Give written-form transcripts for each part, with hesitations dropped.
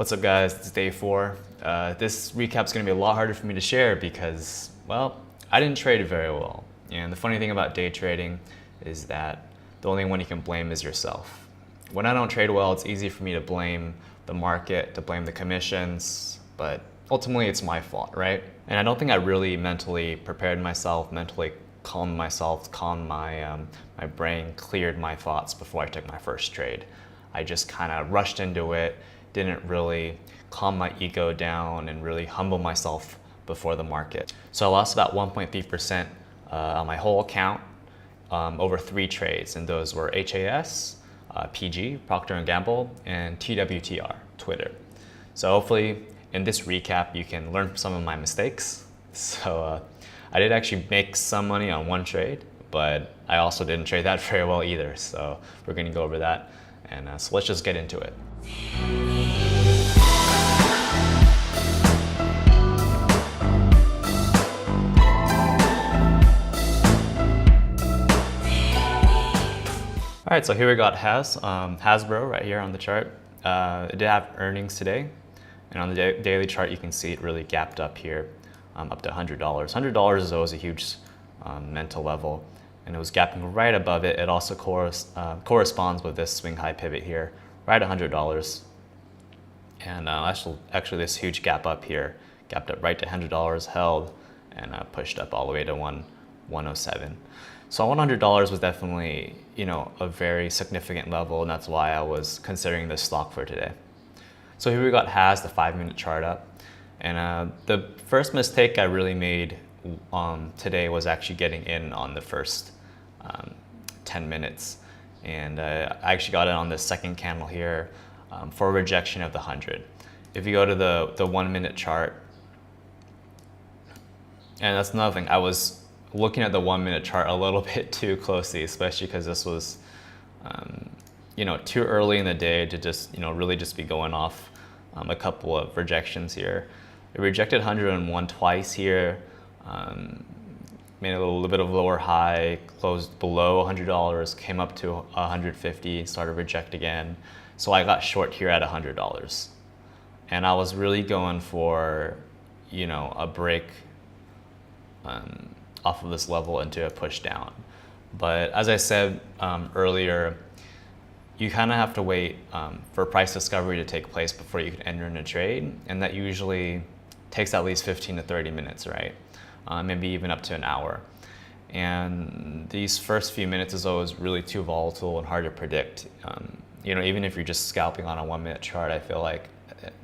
What's up guys, it's day 4. This recap's gonna be a lot harder for me to share because, well, I didn't trade very well. And the funny thing about day trading is that the only one you can blame is yourself. When I don't trade well, it's easy for me to blame the market, to blame the commissions, but ultimately it's my fault, right? And I don't think I really mentally prepared myself, mentally calmed myself, calmed my brain, cleared my thoughts before I took my first trade. I just kind of rushed into it, didn't really calm my ego down and really humble myself before the market. So I lost about 1.3% on my whole account over 3 trades, and those were HAS, PG, Procter & Gamble, and TWTR, Twitter. So hopefully in this recap you can learn from some of my mistakes. So I did actually make some money on one trade, but I also didn't trade that very well either. So we're gonna go over that, and so let's just get into it. All right, so here we got Hasbro right here on the chart. It did have earnings today, and on the daily chart you can see it really gapped up here, up to $100. $100 is always a huge mental level, and it was gapping right above it. It also corresponds with this swing high pivot here, right at $100. And actually this huge gap up here, gapped up right to $100, held, and pushed up all the way to 107. So $100 was definitely, a very significant level, and that's why I was considering this stock for today. So here we got the 5-minute chart up, and the first mistake I really made today was actually getting in on the first 10 minutes, and I actually got it on the second candle here for a rejection of the 100. If you go to the 1-minute chart, and that's another thing, I was looking at the 1-minute chart a little bit too closely, especially because this was, too early in the day to just, really just be going off a couple of rejections here. It rejected 101 twice here, made a little bit of lower high, closed below $100, came up to 150, started reject again. So I got short here at $100. And I was really going for, a break off of this level into a push down. But as I said earlier, you kind of have to wait for price discovery to take place before you can enter in a trade, and that usually takes at least 15 to 30 minutes, right? Maybe even up to an hour. And these first few minutes is always really too volatile and hard to predict. Even if you're just scalping on a 1-minute chart, I feel like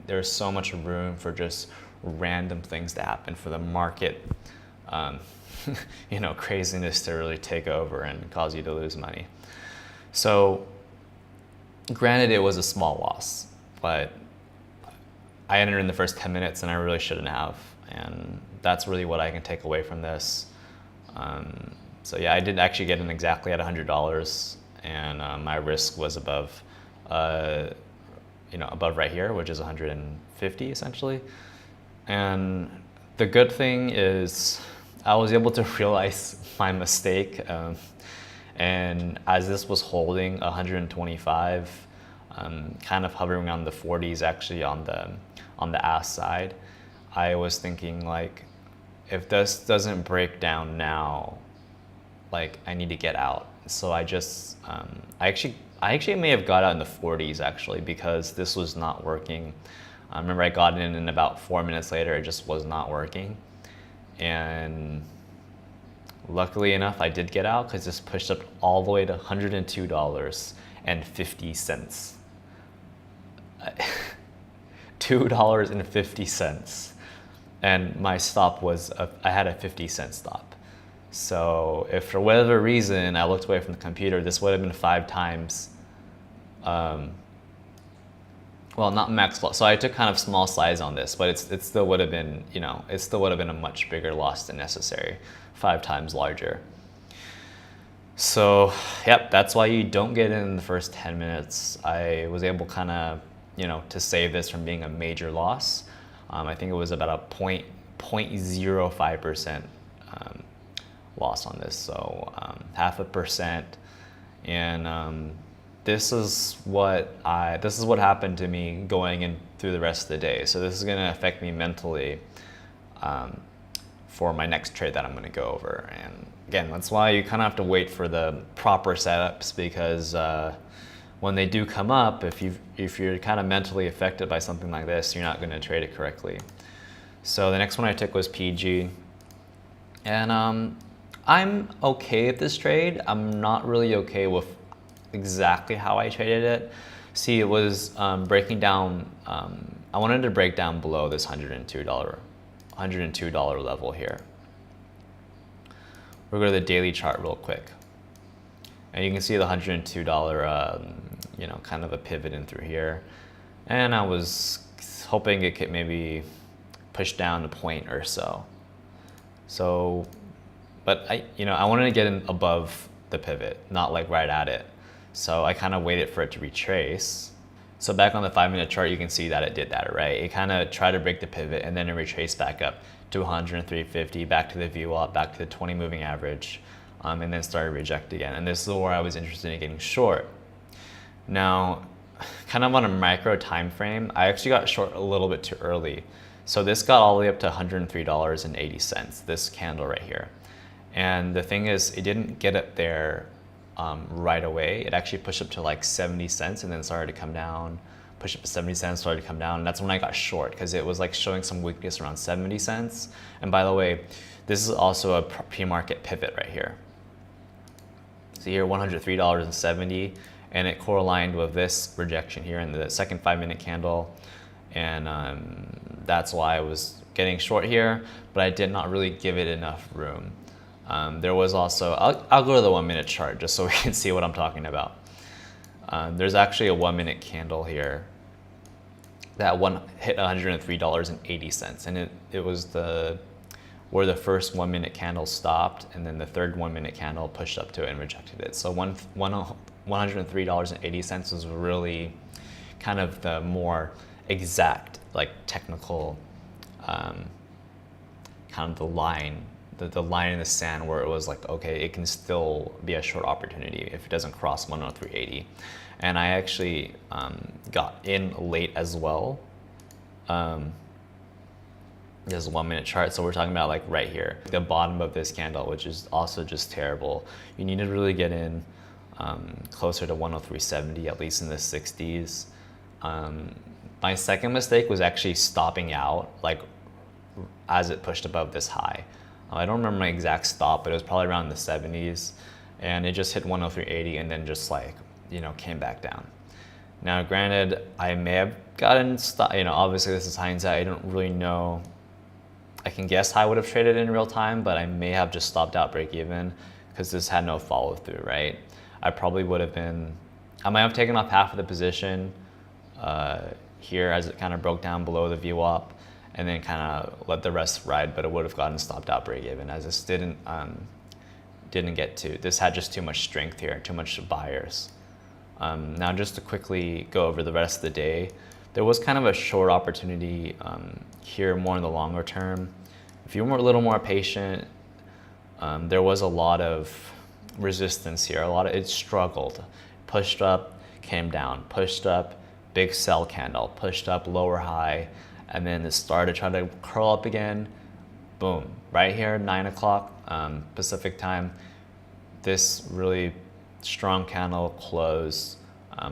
there's so much room for just random things to happen, for the market craziness to really take over and cause you to lose money. So granted, it was a small loss, but I entered in the first 10 minutes and I really shouldn't have. And that's really what I can take away from this. So yeah, I did actually get in exactly at $100, and my risk was above, above right here, which is 150 essentially. And the good thing is I was able to realize my mistake, and as this was holding 125, kind of hovering around the 40s actually on the ask side, I was thinking, like, if this doesn't break down now, like, I need to get out. So I just I actually may have got out in the 40s actually, because this was not working. I remember I got in and about 4 minutes later it just was not working. And luckily enough, I did get out because this pushed up all the way to $102.50. $2.50. And my stop was, I had a 50-cent stop. So if for whatever reason I looked away from the computer, this would have been 5 times, well, not max loss. So I took kind of small slides on this, but it still would have been, it still would have been a much bigger loss than necessary, 5 times larger. So, yep, that's why you don't get in the first 10 minutes. I was able kind of, to save this from being a major loss. I think it was about a 0.05% loss on this, so 0.5%. And this is what happened to me going through the rest of the day. So this is going to affect me mentally for my next trade that I'm going to go over. And again, that's why you kind of have to wait for the proper setups, because when they do come up, if you're kind of mentally affected by something like this, you're not going to trade it correctly. So the next one I took was PG, and I'm okay with this trade. I'm not really okay with exactly how I traded it. See, it was breaking down. I wanted to break down below this $102 level here. We'll go to the daily chart real quick, and you can see the $102, you know, kind of a pivot in through here, and I was hoping it could maybe push down a point or so. So, but I wanted to get in above the pivot, not like right at it. So I kind of waited for it to retrace. So back on the 5-minute chart, you can see that it did that, right? It kind of tried to break the pivot, and then it retraced back up to 103.50, back to the VWAP, back to the 20 moving average, and then started reject again. And this is where I was interested in getting short. Now, kind of on a micro time frame, I actually got short a little bit too early. So this got all the way up to $103.80, this candle right here. And the thing is, it didn't get up there right away. It actually pushed up to like 70 cents and then started to come down, push up to 70 cents, started to come down. And that's when I got short, because it was like showing some weakness around 70 cents. And by the way, this is also a pre-market pivot right here. So here, $103.70, and it core-aligned with this rejection here in the second 5-minute candle. And that's why I was getting short here, but I did not really give it enough room. There was also, I'll go to the 1-minute chart just so we can see what I'm talking about. There's actually a 1-minute candle here that hit $103.80, and it was where the first 1-minute candle stopped, and then the third 1-minute candle pushed up to it and rejected it. So $103.80 was really kind of the more exact, like technical, kind of the line in the sand where it was like, okay, it can still be a short opportunity if it doesn't cross 103.80. And I actually got in late as well. There's a 1-minute chart, so we're talking about like right here, the bottom of this candle, which is also just terrible. You need to really get in closer to 103.70, at least in the 60s. My second mistake was actually stopping out like as it pushed above this high. I don't remember my exact stop, but it was probably around the 70s, and it just hit 103.80 and then just like, you know, came back down. Now, granted, I may have gotten obviously this is hindsight. I don't really know. I can guess how I would have traded in real time, but I may have just stopped out break even because this had no follow through, right? I might have taken off half of the position here as it kind of broke down below the VWAP, and then kind of let the rest ride, but it would have gotten stopped out break even, as this didn't get to. This had just too much strength here, too much buyers. Now just to quickly go over the rest of the day, there was kind of a short opportunity here more in the longer term. If you were a little more patient, there was a lot of resistance here. It struggled, pushed up, came down, pushed up, big sell candle, pushed up, lower high, and then it started trying to curl up again. Boom, right here, 9 o'clock Pacific time. This really strong candle closed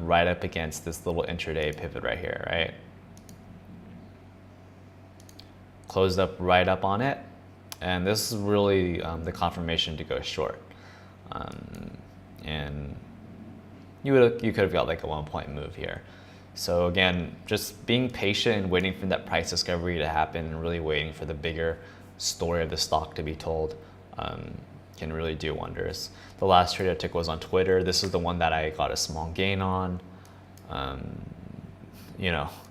right up against this little intraday pivot right here, right? Closed up right up on it, and this is really the confirmation to go short. And you could have got like a 1-point move here. So again, just being patient and waiting for that price discovery to happen, and really waiting for the bigger story of the stock to be told can really do wonders. The last trade I took was on Twitter. This is the one that I got a small gain on.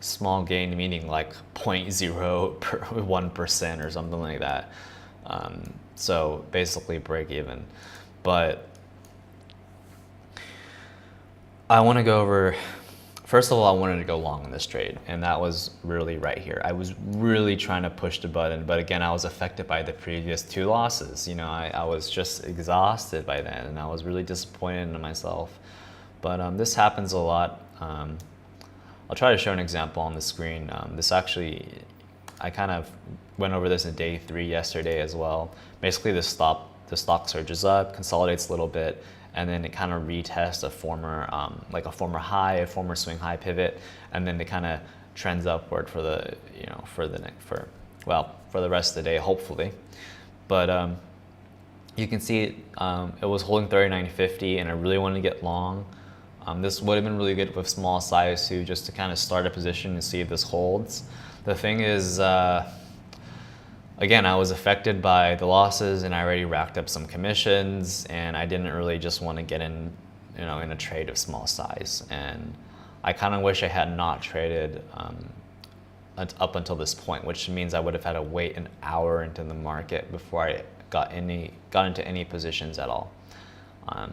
Small gain meaning like 0.01% or something like that. So basically break even. But I want to go over, first of all, I wanted to go long in this trade, and that was really right here. I was really trying to push the button, but again, I was affected by the previous 2 losses. I was just exhausted by then, and I was really disappointed in myself. But this happens a lot. I'll try to show an example on the screen. This actually, I kind of went over this in day 3 yesterday as well. Basically the stock surges up, consolidates a little bit, and then it kind of retests a former, like a former high, a former swing high pivot, and then it kind of trends upward for the, for the rest of the day, hopefully. But you can see it was holding 39.50, and I really wanted to get long. This would have been really good with small size too, just to kind of start a position and see if this holds. The thing is, again, I was affected by the losses, and I already racked up some commissions, and I didn't really just want to get in, in a trade of small size. And I kind of wish I had not traded up until this point, which means I would have had to wait an hour into the market before I got into any positions at all.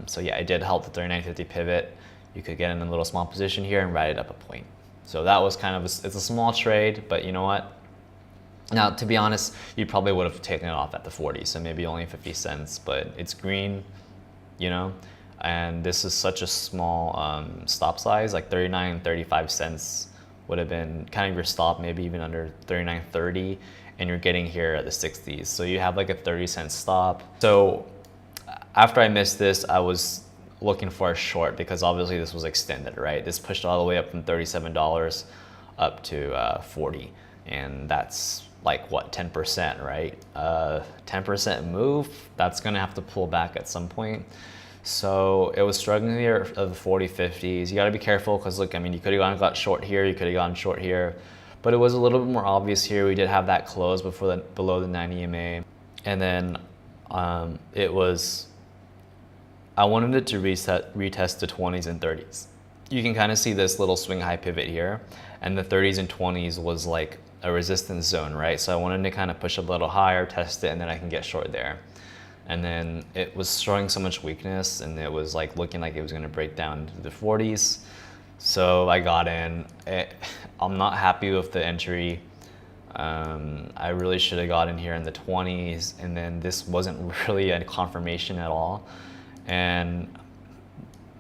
So yeah, it did help the 39.50 pivot. You could get in a little small position here and ride it up a point. So that was kind of it's a small trade, but you know what? Now, to be honest, you probably would have taken it off at the 40, so maybe only 50 cents, but it's green, and this is such a small stop size, like 39.35 cents would have been kind of your stop, maybe even under 39.30, and you're getting here at the 60s. So you have like a 30-cent stop. So after I missed this, I was looking for a short because obviously this was extended, right? This pushed all the way up from $37 up to 40, and that's like what, 10%, right? 10% move, that's gonna have to pull back at some point. So it was struggling here of the 40, 50s. You gotta be careful because look, I mean, you could have got short here, you could have gone short here, but it was a little bit more obvious here. We did have that close below the 90 EMA. And then I wanted it to retest the 20s and 30s. You can kind of see this little swing high pivot here, and the 30s and 20s was like a resistance zone, right? So I wanted to kind of push a little higher, test it, and then I can get short there. And then it was showing so much weakness, and it was like looking like it was gonna break down to the 40s. So I got in. I'm not happy with the entry. I really should have got in here in the 20s, and then this wasn't really a confirmation at all. And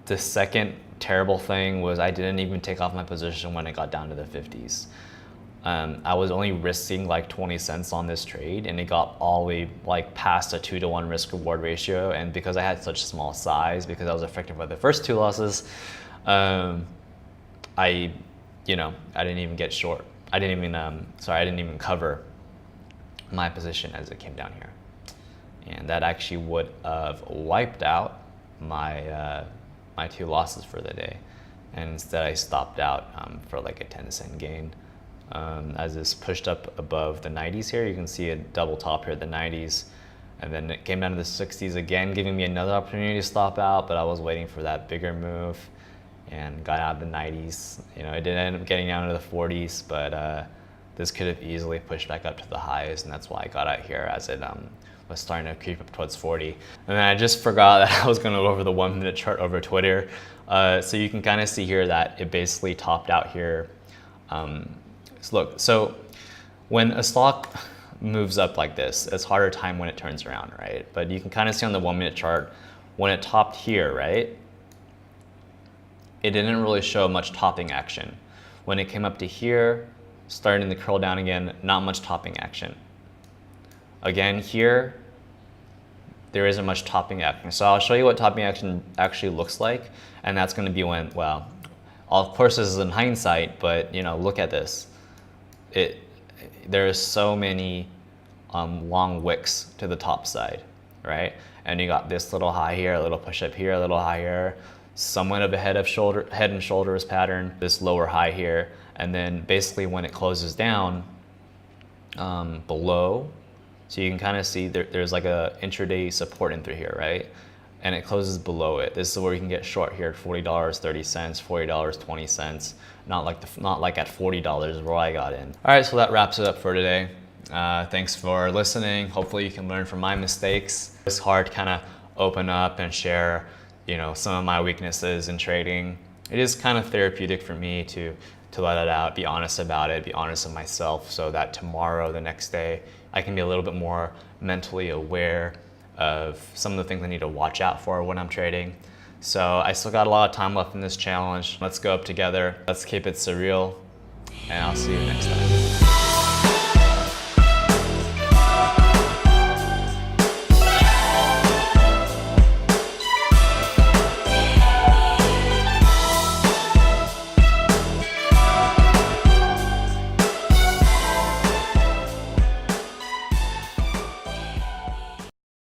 the second terrible thing was I didn't even take off my position when it got down to the 50s. I was only risking like 20 cents on this trade, and it got all the way like past a 2-to-1 risk reward ratio. And because I had such small size, because I was affected by the first 2 losses, I didn't even get short. I didn't even cover my position as it came down here. And that actually would have wiped out my 2 losses for the day. And instead I stopped out for like a 10-cent gain. As this pushed up above the 90s here, you can see a double top here at the 90s. And then it came down to the 60s again, giving me another opportunity to stop out, but I was waiting for that bigger move and got out of the 90s. It didn't end up getting down to the 40s, but this could have easily pushed back up to the highs, and that's why I got out here as it was starting to creep up towards 40. And then I just forgot that I was gonna go over the 1-minute chart over Twitter. So you can kind of see here that it basically topped out here. So when a stock moves up like this, it's harder time when it turns around, right? But you can kind of see on the 1-minute chart, when it topped here, right? It didn't really show much topping action. When it came up to here, starting to curl down again, not much topping action. Again, here, there isn't much topping action. So I'll show you what topping action actually looks like, and that's gonna be when, well, of course this is in hindsight, but look at this. There's so many long wicks to the top side, right? And you got this little high here, a little push up here, a little high here, somewhat of a head and shoulders pattern, this lower high here, and then basically when it closes down below, so you can kind of see there's like a intraday support in through here, right? And it closes below it. This is where you can get short here at $40.30, $40.20, not like at $40 where I got in. All right, so that wraps it up for today. Thanks for listening. Hopefully you can learn from my mistakes. It's hard to kind of open up and share, some of my weaknesses in trading. It is kind of therapeutic for me to let it out, be honest about it, be honest with myself, so that tomorrow, the next day, I can be a little bit more mentally aware of some of the things I need to watch out for when I'm trading. So I still got a lot of time left in this challenge. Let's go up together. Let's keep it surreal. And I'll see you next time.